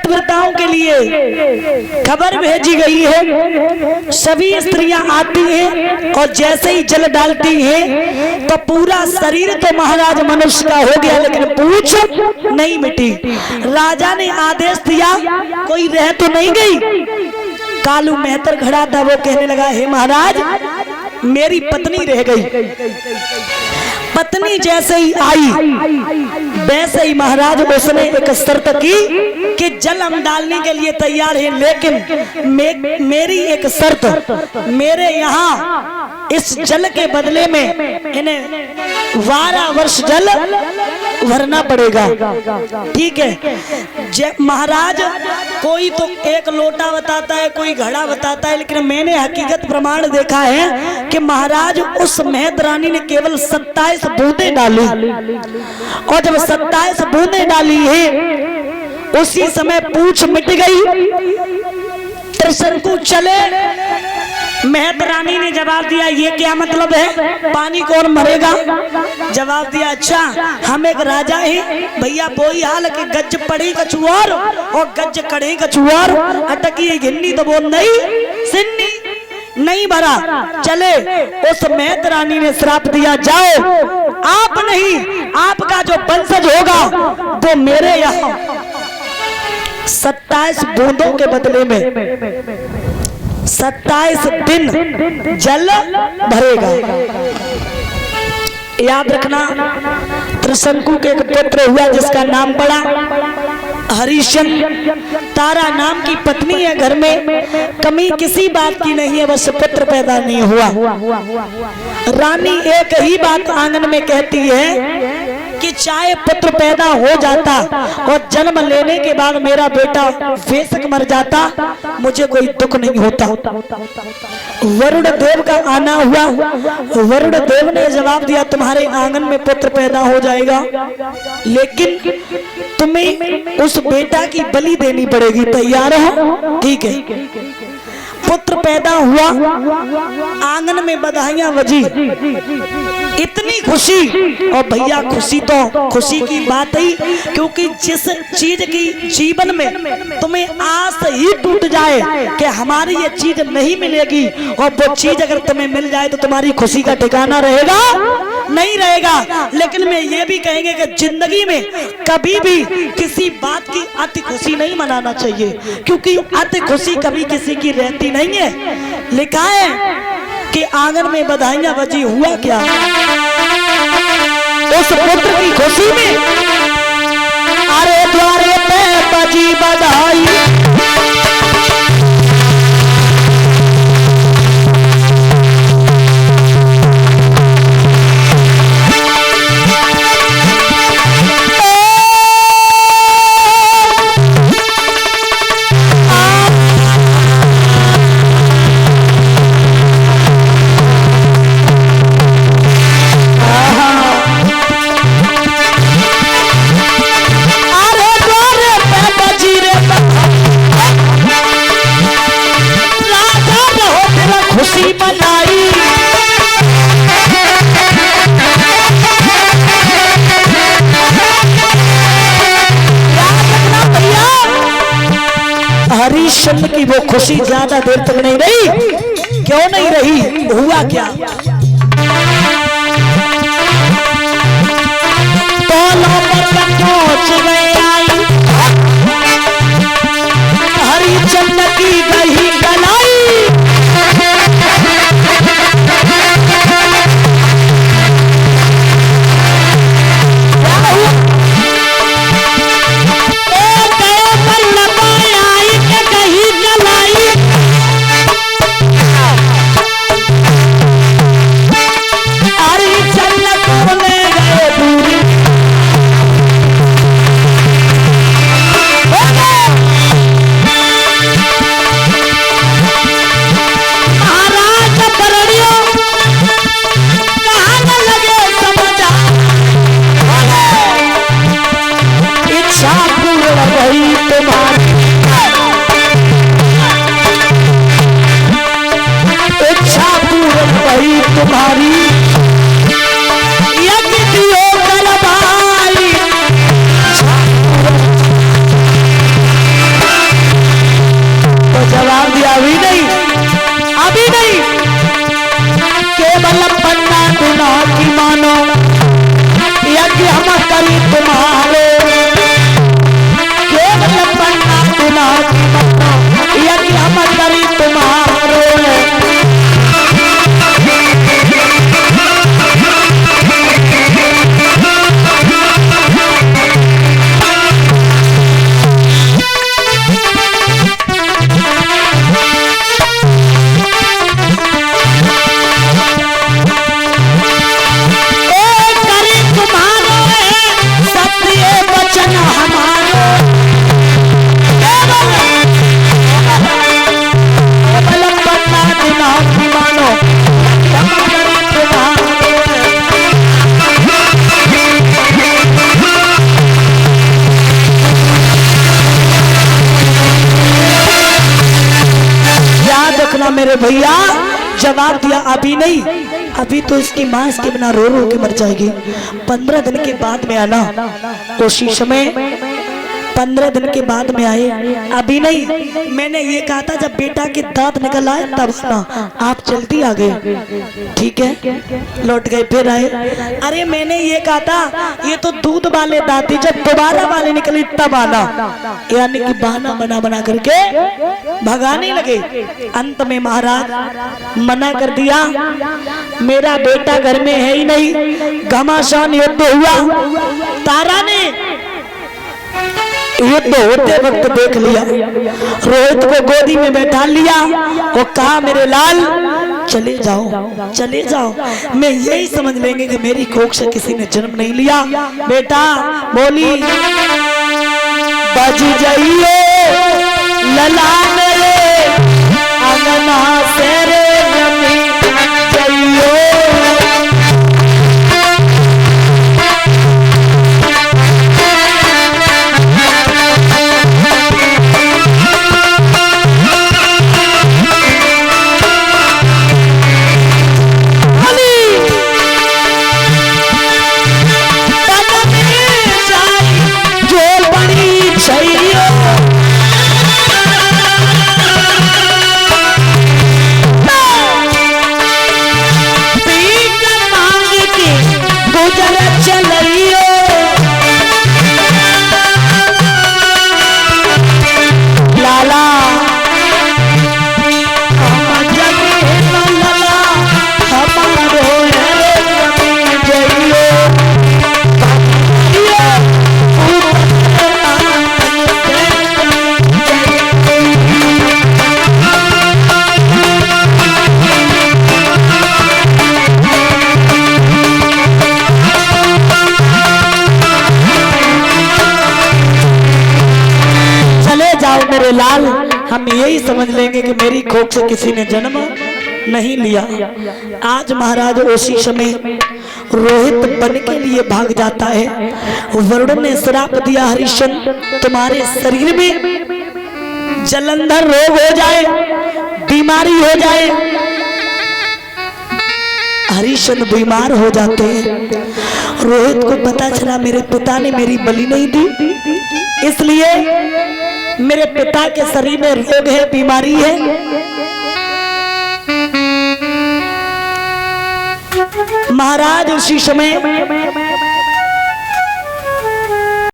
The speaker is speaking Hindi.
पतिव्रताओं के लिए खबर भेजी गई है। सभी स्त्रियां आती हैं और जैसे ही जल डालती हैं तो पूरा शरीर तो महाराज मनुष्य का हो गया, लेकिन पूंछ नहीं मिटी। राजा ने आदेश दिया, कोई रह तो नहीं गई। कालू मेहतर खड़ा था, वो कहने लगा, हे महाराज मेरी पत्नी रह गई। पत्नी जैसे ही आई वैसे ही महाराज उसने एक शर्त की कि जल हम डालने के लिए तैयार हैं, लेकिन मेरी एक शर्त, मेरे यहाँ इस जल के बदले में इन्हें 12 वर्ष जल भरना पड़ेगा। ठीक है महाराज, कोई तो एक लोटा बताता है, कोई घड़ा बताता है, लेकिन मैंने हकीकत प्रमाण देखा है कि महाराज उस मेहदरानी ने केवल 27 बूंदें डाली, और जब 27 बूंदें डाली है उसी समय पूंछ मिट गई। त्रिशंकु चले। मेहदरानी ने जवाब दिया, ये क्या मतलब है, पानी कौन भरेगा? जवाब दिया, अच्छा हम एक राजा हैं भैया, वही हाल कि गज पड़ी कछुआर और गज कड़े कछुआर, अटकी घिन्नी तो वो नहीं सिन्नी नहीं भरा। चले। उस मेहदरानी ने श्राप दिया, जाओ आप नहीं, आपका जो वंशज होगा वो मेरे यहाँ 27 बूंदों के बदले में 27 दिन जल भरेगा। याद रखना, त्रिशंकु के एक पुत्र हुआ जिसका नाम पड़ा हरिश्चंद्र। तारा नाम की पत्नी है घर में, कमी किसी बात की नहीं है, बस पुत्र पैदा नहीं हुआ। रानी एक ही बात आंगन में कहती है कि चाहे पुत्र पैदा हो जाता और जन्म लेने के बाद मेरा बेटा बेशक मर जाता, मुझे कोई दुख नहीं होता। वरुण देव का आना हुआ। वरुण देव ने जवाब दिया, तुम्हारे आंगन में पुत्र पैदा हो जाएगा, लेकिन तुम्हें उस बेटा की बलि देनी पड़ेगी, तैयार हो? ठीक है। पुत्र पैदा हुआ, आंगन में बधाइयां बजी, इतनी खुशी। और भैया खुशी तो खुशी की बात ही, क्योंकि जिस चीज की जीवन में तुम्हें आस ही टूट जाए कि हमारी ये चीज नहीं मिलेगी, और वो चीज अगर तुम्हें मिल जाए तो तुम्हारी खुशी का ठिकाना रहेगा नहीं रहेगा। लेकिन मैं ये भी कहेंगे कि जिंदगी में कभी भी किसी बात की अति खुशी नहीं मनाना चाहिए, क्योंकि अति खुशी कभी किसी की रहती नहीं है। लिखा है कि आंगन में बधाइयां बजी। हुआ क्या? उस पुत्र की खुशी में अरे द्वारे पे बजी बधाई, खुशी मनाई। हरिश्चंद्र की वो खुशी ज्यादा देर तक नहीं रही। क्यों नहीं रही? हुआ क्या? पहुंच गए हरिश्चंद्र की गही गलाई। मेरे भैया जवाब दिया अभी नहीं, अभी तो इसकी माँ इसके बिना रो रो के मर जाएगी। 15 दिन के बाद में आना। उसी समय 15 दिन के बाद में आए, अभी नहीं। मैंने ये कहा था जब बेटा के दांत निकल आए तब आना, आप जल्दी आ गए, ठीक है, लौट गए, फिर आए। अरे मैंने ये कहा था ये तो दूध वाले दांत थे, जब दोबारा वाले निकले तब आना। यानी कि बहाना बना बना करके भगाने लगे। अंत में महाराज मना कर दिया, मेरा बेटा घर में है ही नहीं। घमासान युद्ध हुआ, तारा ने युद्ध होते वक्त देख लिया, रोहित को गोदी में बैठा लिया और कहा मेरे लाल चले जाओ, चले जाओ। मैं यही समझ लेंगे कि मेरी कोख से किसी ने जन्म नहीं लिया। बेटा बोली बज जाइए लला मेरे अंगना से रे जमी जाइयो। मेरे लाल हम यही समझ लेंगे कि मेरी कोख से किसी ने जन्म नहीं लिया। आज महाराज उसी समय रोहित बन के लिए भाग जाता है। वरुण ने श्राप दिया हरिश्चंद्र तुम्हारे शरीर में जलंधर रोग हो जाए, बीमारी हो जाए। हरिश्चंद्र बीमार हो जाते हैं। रोहित को पता चला मेरे पिता ने मेरी बलि नहीं दी, इसलिए मेरे पिता के शरीर में रोग है, बीमारी है। महाराज उसी समय